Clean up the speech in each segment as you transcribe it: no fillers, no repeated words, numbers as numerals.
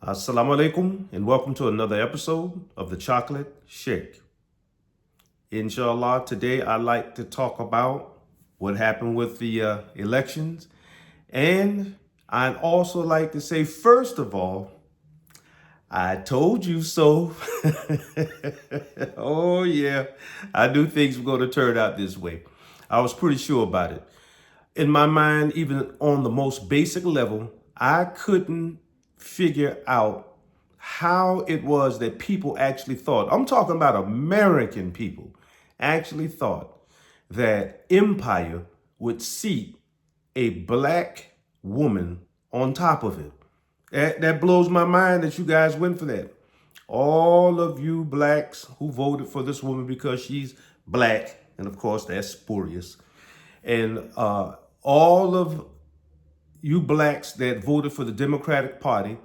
Assalamu alaikum and welcome to another episode of the Chocolate Shake. Inshallah, today I'd like to talk about what happened with the elections. And I'd also like to say, first of all, I told you so. Oh, yeah, I knew things were going to turn out this way. I was pretty sure about it. In my mind, even on the most basic level, I couldn't figure out how it was that people actually thought. I'm talking about American people actually thought that empire would seat a black woman on top of it. That blows my mind that you guys went for that. All of you blacks who voted for this woman because she's black, and of course that's spurious, and all of you blacks that voted for the Democratic Party,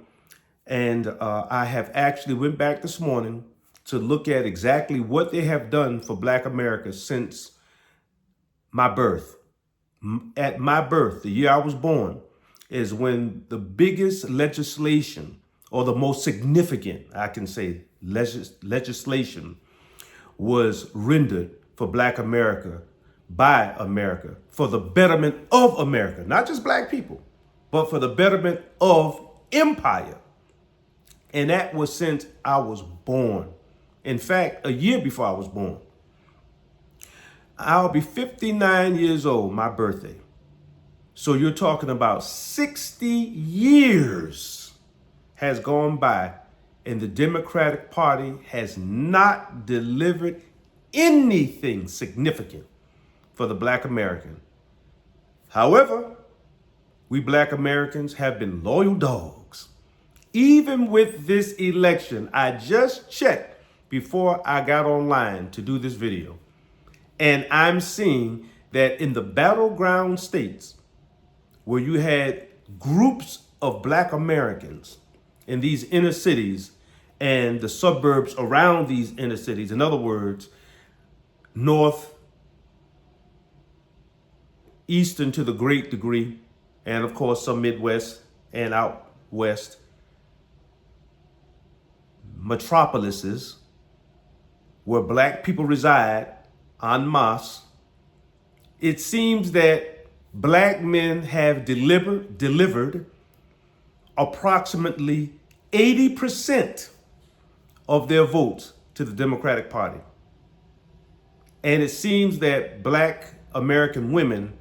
and I have actually went back this morning to look at exactly what they have done for Black America since my birth. At my birth, the year I was born, is when the biggest legislation, or the most significant, I can say, legislation was rendered for Black America by America for the betterment of America, not just black people, but for the betterment of empire. And that was since I was born. In fact, a year before I was born. I'll be 59 years old, my birthday. So you're talking about 60 years has gone by and the Democratic Party has not delivered anything significant for the Black American. However, we Black Americans have been loyal dogs. Even with this election, I just checked before I got online to do this video. And I'm seeing that in the battleground states where you had groups of Black Americans in these inner cities and the suburbs around these inner cities, in other words, north, eastern to the great degree, and of course some Midwest and out west, metropolises where black people reside en masse, it seems that black men have delivered approximately 80% of their votes to the Democratic Party. And it seems that black American women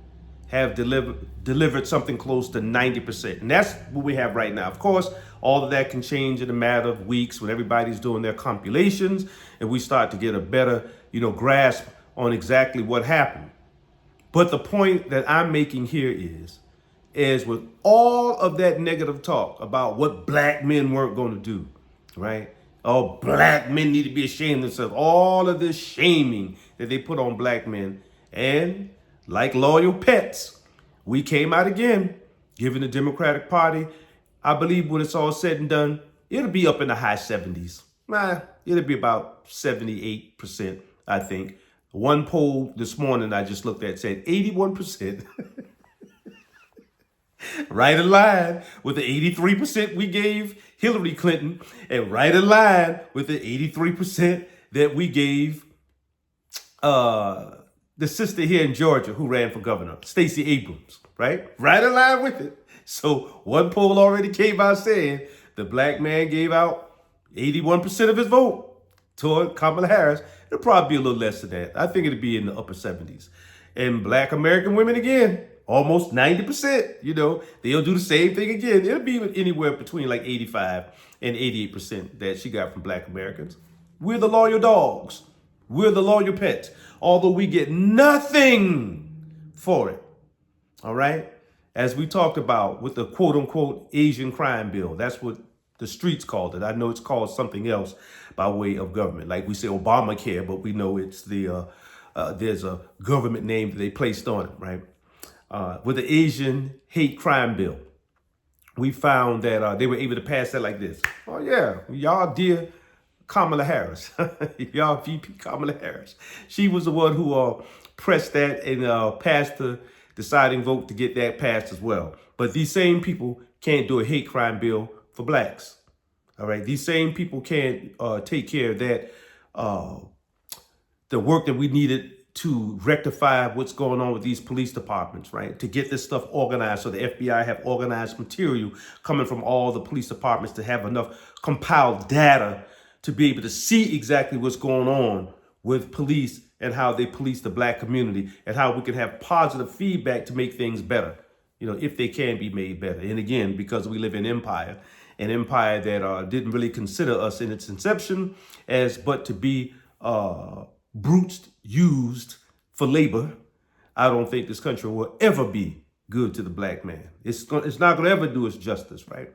have delivered something close to 90%. And that's what we have right now. Of course, all of that can change in a matter of weeks when everybody's doing their compulations and we start to get a better, grasp on exactly what happened. But the point that I'm making here is with all of that negative talk about what black men weren't going to do, right? Oh, black men need to be ashamed of themselves. All of this shaming that they put on black men. And like loyal pets, we came out again, giving the Democratic Party, I believe when it's all said and done, it'll be up in the high 70s. It'll be about 78%, I think. One poll this morning I just looked at said 81%. Right in line with the 83% we gave Hillary Clinton, and right in line with the 83% that we gave the sister here in Georgia who ran for governor, Stacey Abrams, right? Right in line with it. So one poll already came out saying the black man gave out 81% of his vote toward Kamala Harris. It'll probably be a little less than that. I think it'll be in the upper 70s. And black American women again, almost 90%, they'll do the same thing again. It'll be anywhere between like 85 and 88% that she got from black Americans. We're the loyal dogs. We're the loyal pets, although we get nothing for it. All right? As we talked about with the quote unquote Asian crime bill, that's what the streets called it. I know it's called something else by way of government. Like we say Obamacare, but we know it's there's a government name that they placed on it, right? With the Asian hate crime bill, we found that they were able to pass that like this. Oh yeah, y'all dear Kamala Harris, y'all VP Kamala Harris. She was the one who pressed that and passed the deciding vote to get that passed as well. But these same people can't do a hate crime bill for blacks. All right. These same people can't take care of that, uh, the work that we needed to rectify what's going on with these police departments, right? To get this stuff organized so the FBI have organized material coming from all the police departments to have enough compiled data to be able to see exactly what's going on with police and how they police the black community and how we can have positive feedback to make things better, if they can be made better. And again, because we live in an empire that didn't really consider us in its inception as but to be brutes used for labor, I don't think this country will ever be good to the black man. It's not going to ever do us justice, right?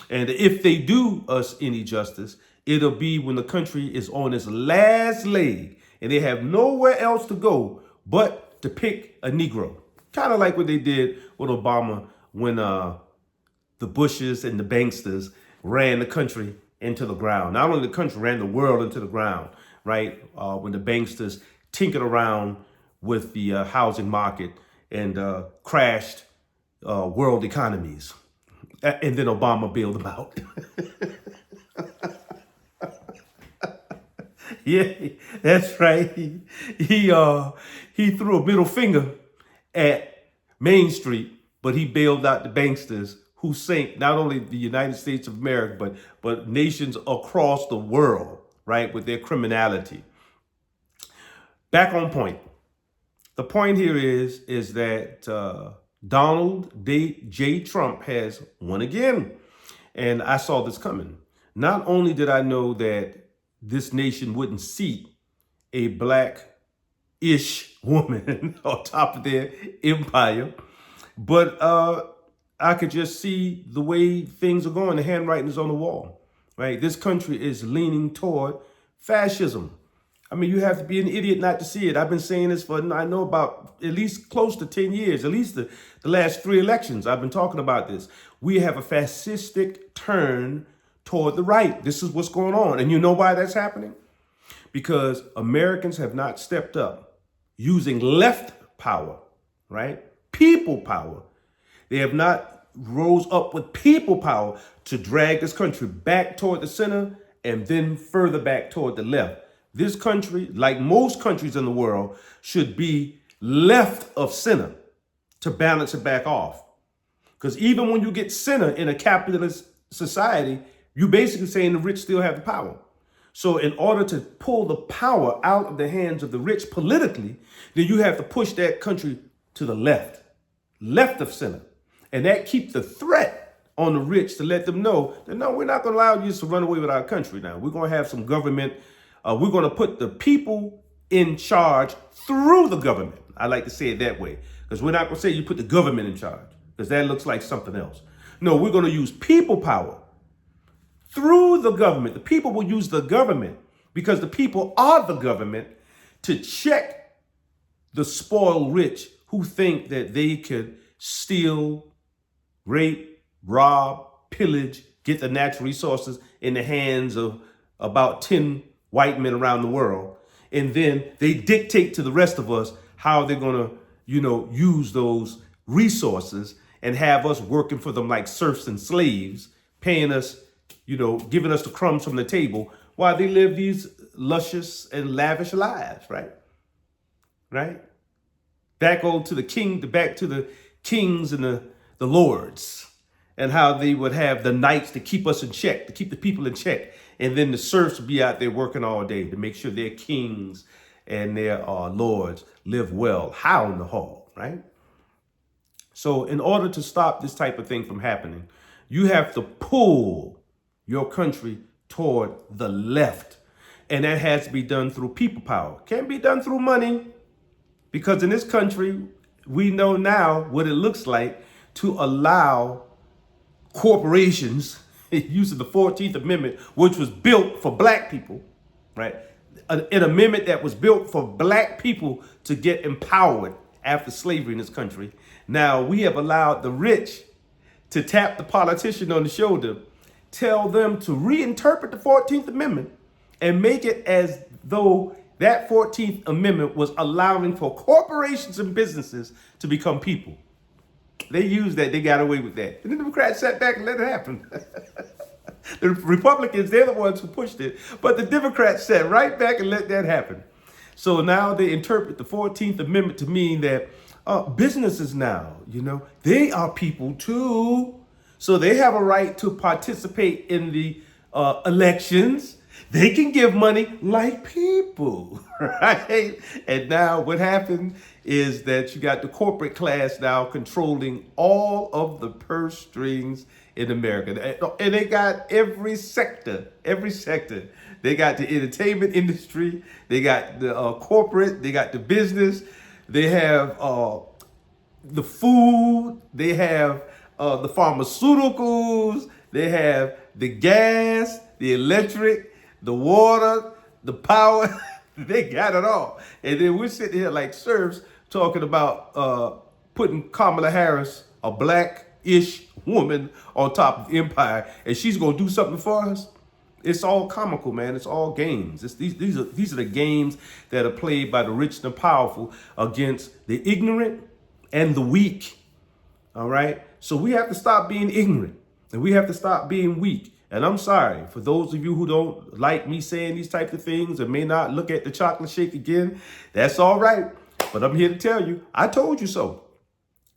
And if they do us any justice, it'll be when the country is on its last leg and they have nowhere else to go but to pick a Negro. Kind of like what they did with Obama when the Bushes and the banksters ran the country into the ground. Not only the country, ran the world into the ground, right? When the banksters tinkered around with the housing market and crashed world economies. And then Obama bailed them out. Yeah, that's right. He threw a middle finger at Main Street, but he bailed out the banksters who sank not only the United States of America, but nations across the world, right, with their criminality. Back on point. The point here is that Donald J. Trump has won again. And I saw this coming. Not only did I know that this nation wouldn't seat a black-ish woman on top of their empire, but I could just see the way things are going. The handwriting is on the wall, right? This country is leaning toward fascism. I mean, you have to be an idiot not to see it. I've been saying this for, I know, about at least close to 10 years, at least the last 3 elections. I've been talking about this. We have a fascistic turn toward the right. This is what's going on. And you know why that's happening? Because Americans have not stepped up using left power, right? People power. They have not rose up with people power to drag this country back toward the center and then further back toward the left. This country, like most countries in the world, should be left of center to balance it back off. Because even when you get center in a capitalist society, you basically saying the rich still have the power. So in order to pull the power out of the hands of the rich politically, then you have to push that country to the left of center. And that keeps the threat on the rich to let them know that, no, we're not going to allow you to run away with our country now. We're going to have some government. We're going to put the people in charge through the government. I like to say it that way, because we're not going to say you put the government in charge, because that looks like something else. No, we're going to use people power through the government. The people will use the government because the people are the government to check the spoiled rich who think that they could steal, rape, rob, pillage, get the natural resources in the hands of about 10 white men around the world. And then they dictate to the rest of us how they're going to, use those resources and have us working for them like serfs and slaves, paying us, giving us the crumbs from the table while they live these luscious and lavish lives, right? Right? Back to the kings and the lords, and how they would have the knights to keep us in check, to keep the people in check. And then the serfs would be out there working all day to make sure their kings and their lords live well, high in the hall, right? So in order to stop this type of thing from happening, you have to pull your country toward the left. And that has to be done through people power. Can't be done through money, because in this country, we know now what it looks like to allow corporations, using the 14th Amendment, which was built for black people, right? An amendment that was built for black people to get empowered after slavery in this country. Now we have allowed the rich to tap the politician on the shoulder, tell them to reinterpret the 14th Amendment and make it as though that 14th Amendment was allowing for corporations and businesses to become people. They used that. They got away with that. And the Democrats sat back and let it happen. The Republicans, they're the ones who pushed it, but the Democrats sat right back and let that happen. So now they interpret the 14th Amendment to mean that businesses now, they are people too. So they have a right to participate in the elections. They can give money like people, right? And now what happened is that you got the corporate class now controlling all of the purse strings in America. And they got every sector, every sector. They got the entertainment industry, they got the corporate, they got the business, they have the food, they have the pharmaceuticals, they have the gas, the electric, the water, the power. They got it all. And then we're sitting here like serfs talking about putting Kamala Harris, a black-ish woman, on top of the empire, and she's gonna do something for us. It's all comical, man. It's all games. These are the games that are played by the rich and the powerful against the ignorant and the weak. All right. So we have to stop being ignorant and we have to stop being weak. And I'm sorry for those of you who don't like me saying these types of things and may not look at the chocolate shake again. That's all right. But I'm here to tell you, I told you so.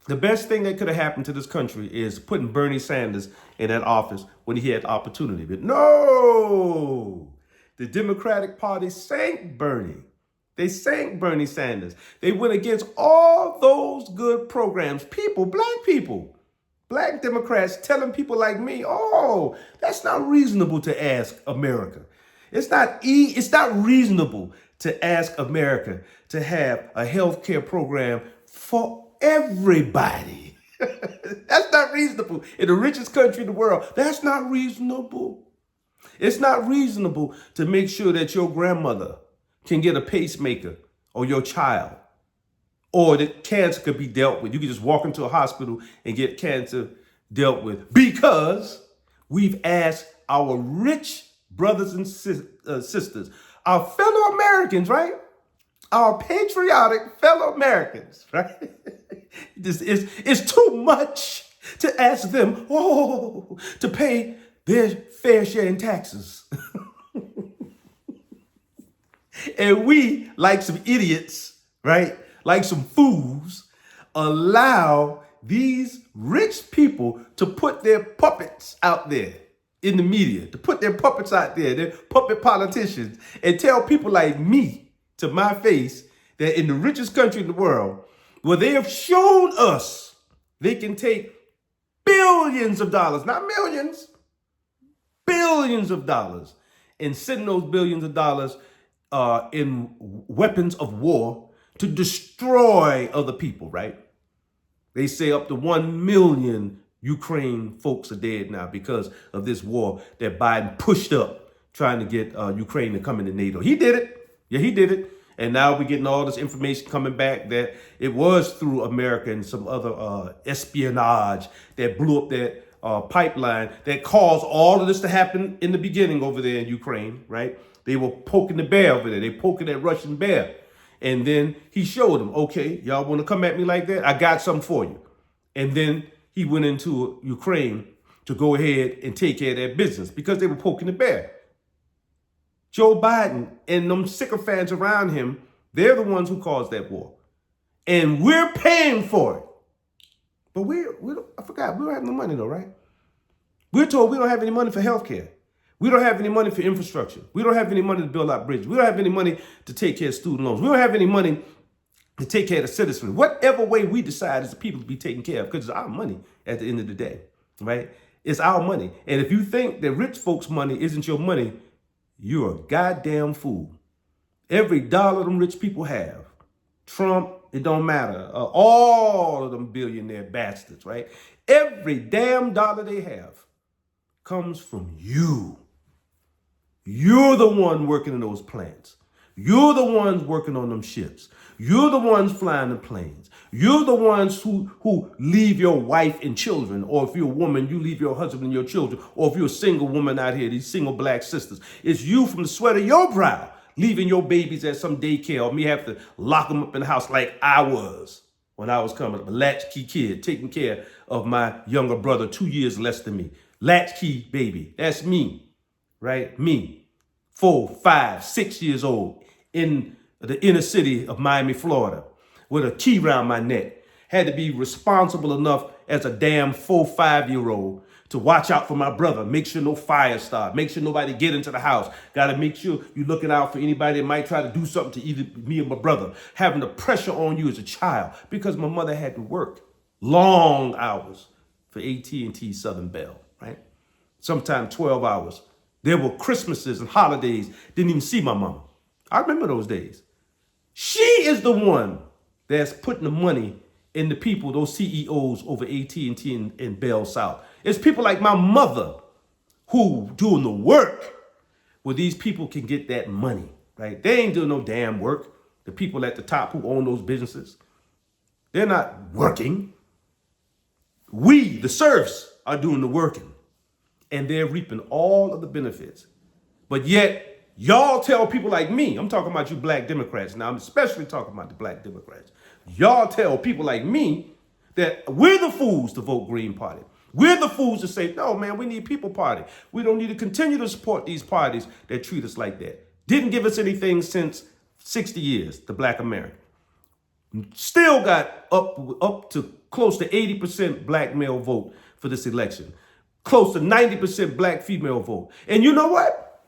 The best thing that could have happened to this country is putting Bernie Sanders in that office when he had the opportunity. But no, the Democratic Party sank Bernie. They sank Bernie Sanders. They went against all those good programs. Black Democrats telling people like me, oh, that's not reasonable to ask America. It's not reasonable to ask America to have a health care program for everybody. That's not reasonable. In the richest country in the world, that's not reasonable. It's not reasonable to make sure that your grandmother can get a pacemaker, or your child, or that cancer could be dealt with. You can just walk into a hospital and get cancer dealt with because we've asked our rich brothers and sisters, our fellow Americans, right? Our patriotic fellow Americans, right? It's too much to ask them, to pay their fair share in taxes. And we, like some idiots, right? Like some fools, allow these rich people to put their puppets out there in the media, to put their puppets out there, their puppet politicians, and tell people like me to my face that in the richest country in the world, where they have shown us they can take billions of dollars, not millions, billions of dollars, and send those billions of dollars in weapons of war to destroy other people, right? They say up to 1 million Ukraine folks are dead now because of this war that Biden pushed up trying to get Ukraine to come into NATO. He did it. Yeah, he did it. And now we're getting all this information coming back that it was through America and some other espionage that blew up that pipeline that caused all of this to happen in the beginning over there in Ukraine, right? They were poking the bear over there. They poking that Russian bear. And then he showed them, okay, y'all want to come at me like that? I got something for you. And then he went into Ukraine to go ahead and take care of that business because they were poking the bear. Joe Biden and them sycophants around him, they're the ones who caused that war. And we're paying for it. But I forgot, we don't have no money though, right? We're told we don't have any money for healthcare. We don't have any money for infrastructure. We don't have any money to build out bridges. We don't have any money to take care of student loans. We don't have any money to take care of the citizens. Whatever way we decide is the people to be taken care of because it's our money at the end of the day, right? It's our money. And if you think that rich folks' money isn't your money, you're a goddamn fool. Every dollar them rich people have, Trump, it don't matter. All of them billionaire bastards, right? Every damn dollar they have comes from you. You're the one working in those plants. You're the ones working on them ships. You're the ones flying the planes. You're the ones who leave your wife and children. Or if you're a woman, you leave your husband and your children. Or if you're a single woman out here, these single black sisters. It's you from the sweat of your brow leaving your babies at some daycare or me have to lock them up in the house like I was when I was coming up. A latchkey kid taking care of my younger brother 2 years less than me. latchkey baby. That's me, right? Me, 4, 5, 6 years old in the inner city of Miami, Florida, with a key around my neck. Had to be responsible enough as a damn 4, 5-year-old to watch out for my brother, make sure no fire start, make sure nobody get into the house. Got to make sure you're looking out for anybody that might try to do something to either me or my brother. Having the pressure on you as a child because my mother had to work long hours for AT&T Southern Bell, right? Sometimes 12 hours. There were Christmases and holidays, didn't even see my mama. I remember those days. She is the one that's putting the money in the people, those CEOs over AT&T and Bell South. It's people like my mother who doing the work where these people can get that money, right? They ain't doing no damn work. The people at the top who own those businesses, they're not working. We, the serfs, are doing the working. And they're reaping all of the benefits. But yet, y'all tell people like me, I'm talking about you black Democrats now, I'm especially talking about the black Democrats. Y'all tell people like me that we're the fools to vote Green Party. We're the fools to say, no, man, we need People Party. We don't need to continue to support these parties that treat us like that. Didn't give us anything since 60 years, the black American. Still got up to close to 80% black male vote for this election. Close to 90% black female vote. And you know what?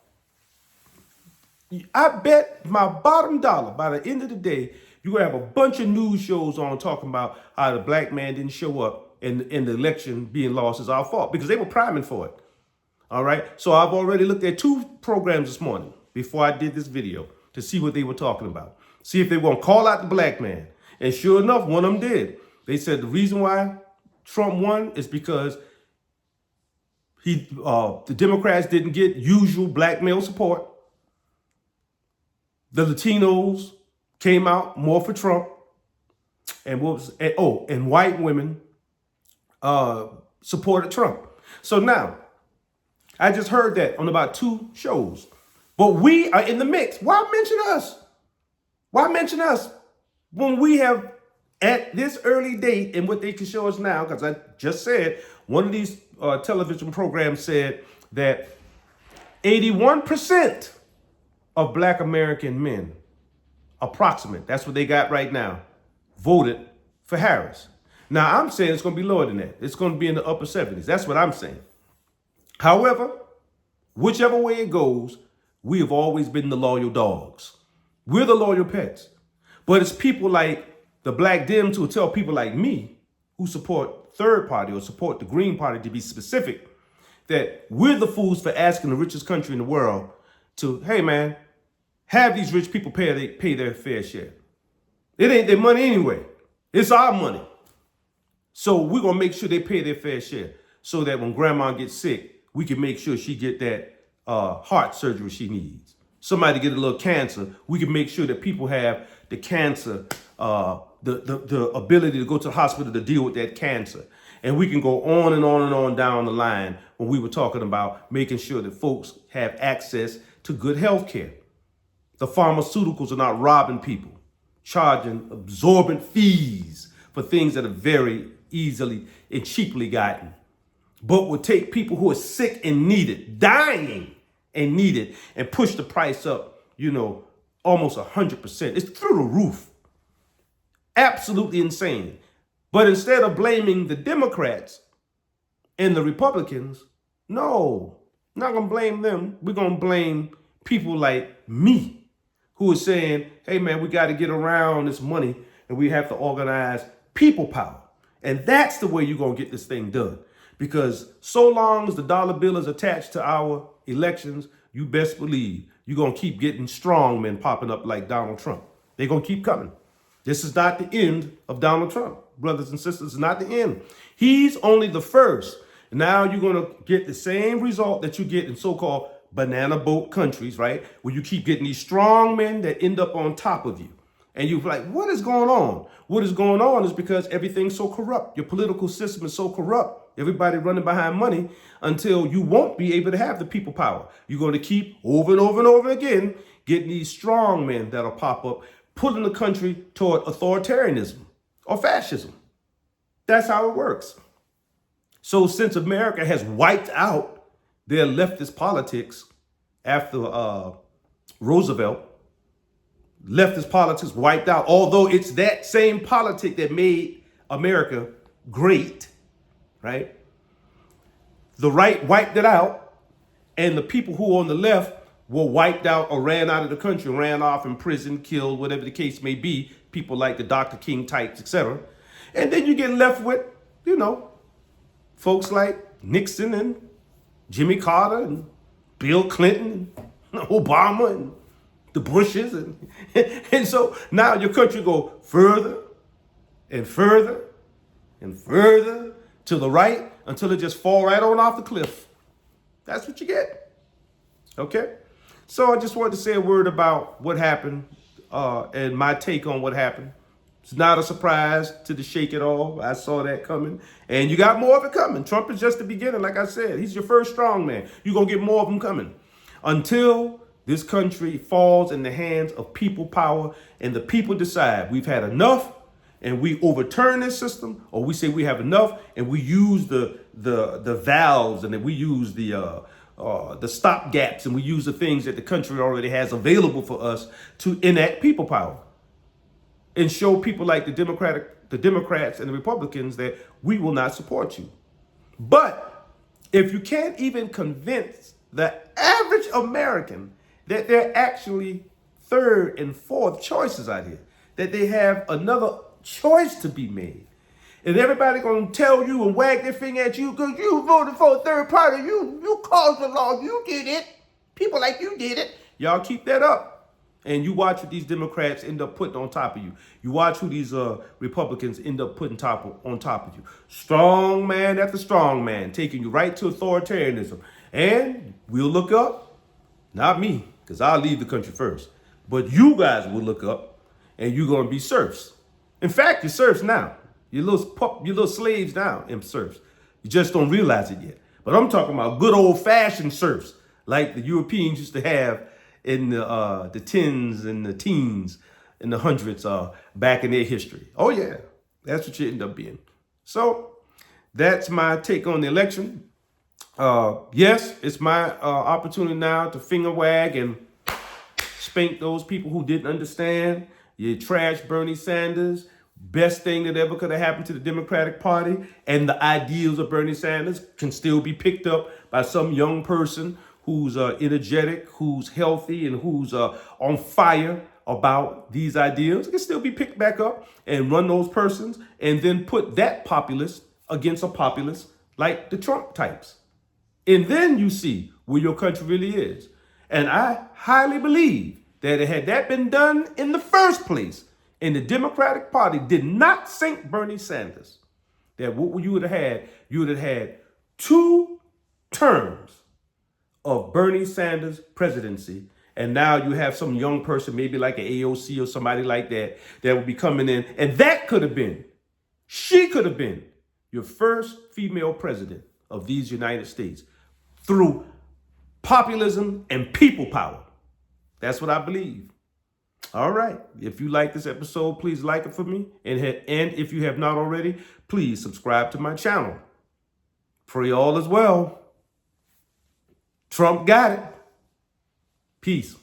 I bet my bottom dollar, by the end of the day, you're going to have a bunch of news shows on talking about how the black man didn't show up and the election being lost is our fault because they were priming for it. All right. So I've already looked at 2 programs this morning before I did this video to see what they were talking about. See if they want to call out the black man. And sure enough, one of them did. They said the reason why Trump won is because the Democrats didn't get usual black male support. The Latinos came out more for Trump, and and white women supported Trump. So now, I just heard that on about 2 shows, but we are in the mix. Why mention us? Why mention us when we have at this early date and what they can show us now? Because I just said one of these television programs said that 81% of black American men, approximate, that's what they got right now, voted for Harris. Now, I'm saying it's going to be lower than that. It's going to be in the upper 70s. That's what I'm saying. However, whichever way it goes, we have always been the loyal dogs. We're the loyal pets. But it's people like the black Dems who tell people like me who support third party or support the Green Party to be specific, that we're the fools for asking the richest country in the world to, hey, man, have these rich people pay their fair share. It ain't their money anyway. It's our money. So we're going to make sure they pay their fair share so that when grandma gets sick, we can make sure she get that heart surgery she needs. Somebody get a little cancer, we can make sure that people have the cancer, the ability to go to the hospital to deal with that cancer. And we can go on and on and on down the line when we were talking about making sure that folks have access to good health care. The pharmaceuticals are not robbing people, charging absorbent fees for things that are very easily and cheaply gotten, but would take people who are sick and need it, dying and need it, and push the price up, almost 100%. It's through the roof. Absolutely insane. But instead of blaming the Democrats and the Republicans, no, not going to blame them. We're going to blame people like me who are saying, hey, man, we got to get around this money and we have to organize people power. And that's the way you're going to get this thing done. Because so long as the dollar bill is attached to our elections, you best believe you're going to keep getting strong men popping up like Donald Trump. They're going to keep coming. This is not the end of Donald Trump, brothers and sisters. It's not the end. He's only the first. Now you're going to get the same result that you get in so-called banana boat countries, right? Where you keep getting these strong men that end up on top of you. And you're like, what is going on? What is going on is because everything's so corrupt. Your political system is so corrupt. Everybody running behind money until you won't be able to have the people power. You're going to keep over and over and over again getting these strong men that'll pop up, pulling the country toward authoritarianism or fascism. That's how it works. So since America has wiped out their leftist politics after Roosevelt, leftist politics wiped out, although it's that same politic that made America great, right? The right wiped it out, and the people who on the left were wiped out or ran out of the country, ran off in prison, killed, whatever the case may be, people like the Dr. King types, etc. And then you get left with, folks like Nixon and Jimmy Carter and Bill Clinton and Obama and the Bushes. And so now your country go further and further and further to the right until it just fall right on off the cliff. That's what you get. Okay? So I just wanted to say a word about what happened and my take on what happened. It's not a surprise to the shake at all. I saw that coming. And you got more of it coming. Trump is just the beginning, like I said. He's your first strong man. You're going to get more of them coming. Until this country falls in the hands of people power and the people decide we've had enough and we overturn this system, or we say we have enough and we use the valves and then we use the stop gaps and we use the things that the country already has available for us to enact people power and show people like the Democrats and the Republicans that we will not support you. But if you can't even convince the average American that they're actually third and fourth choices out here, that they have another choice to be made, and everybody gonna tell you and wag their finger at you because you voted for a third party, you caused the law, you did it, people like you did it. Y'all keep that up. And you watch what these Democrats end up putting on top of you. You watch who these Republicans end up putting on top of you. Strong man after strong man, taking you right to authoritarianism. And we'll look up, not me, because I'll leave the country first. But you guys will look up, and you're going to be serfs. In fact, you're serfs now. You're little slaves now in serfs. You just don't realize it yet. But I'm talking about good old-fashioned serfs, like the Europeans used to have in the tens and the teens and the hundreds back in their history. Oh, yeah, that's what you end up being. So that's my take on the election. Yes, it's my opportunity now to finger wag and spank those people who didn't understand. You trash Bernie Sanders. Best thing that ever could have happened to the Democratic Party, and the ideals of Bernie Sanders can still be picked up by some young person who's energetic, who's healthy, and who's on fire about these ideals. It can still be picked back up and run those persons and then put that populace against a populace like the Trump types. And then you see where your country really is. And I highly believe that had that been done in the first place, and the Democratic Party did not sink Bernie Sanders, that what you would have had 2 terms of Bernie Sanders' presidency, and now you have some young person, maybe like an AOC or somebody like that, that would be coming in, and she could have been your first female president of these United States through populism and people power. That's what I believe. All right. If you like this episode, please like it for me. And if you have not already, please subscribe to my channel. Pray all is well. Trump got it. Peace.